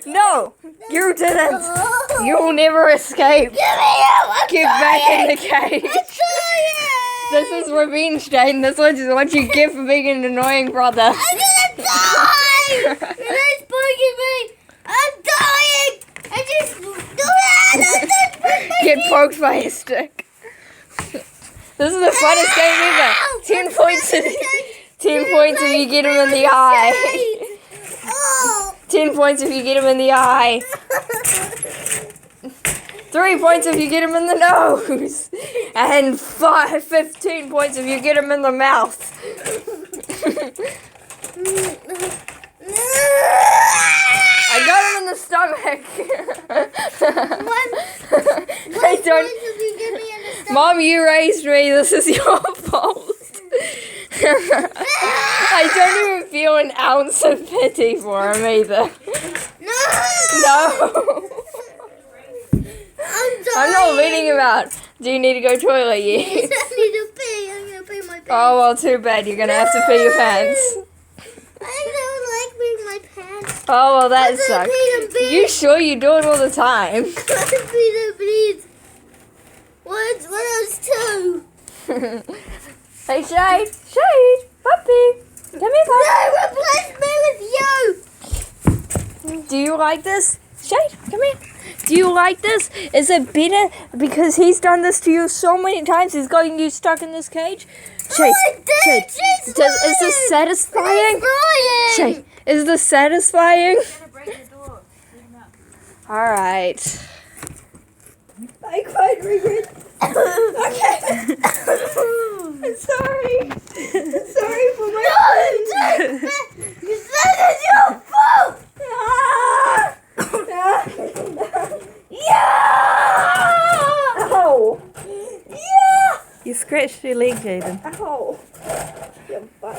No! You didn't! You'll never escape! Get back in the cage! This is revenge, Jaiden. This is what you get for being an annoying brother. I'm gonna die! Renee's poking me! I'm dying! I just do that! Get poked by a stick. This is the funnest game ever. 10 points if 10 points if you get him in the eye. 10 points if you get him in the eye. 3 points if you get him in the nose. And 15 points if you get him in the mouth. I got him in the stomach. Mom, you raised me. This is your fault. I don't even feel an ounce of pity for him either. No. I'm not letting him out. Do you need to go toilet yet? Yes, I need to pee. I'm gonna pee my pants. Oh, well, too bad. You're gonna have to pee your pants. I don't like peeing my pants. Oh, well, that sucks. You sure you do it all the time? What else too? Hey, Shade, puppy, come here, puppy. No, replace me with you. Do you like this? Shade, come here. Do you like this? Is it better because he's done this to you so many times? He's gotten you stuck in this cage. Shade, Shade, is this satisfying? Shade, is this satisfying? All right. I quite regret. Okay. I'm sorry. Sorry for my You said it's your fault. Yeah. Ow. Yeah. You scratched your leg, Jaiden. Ow. Your butt.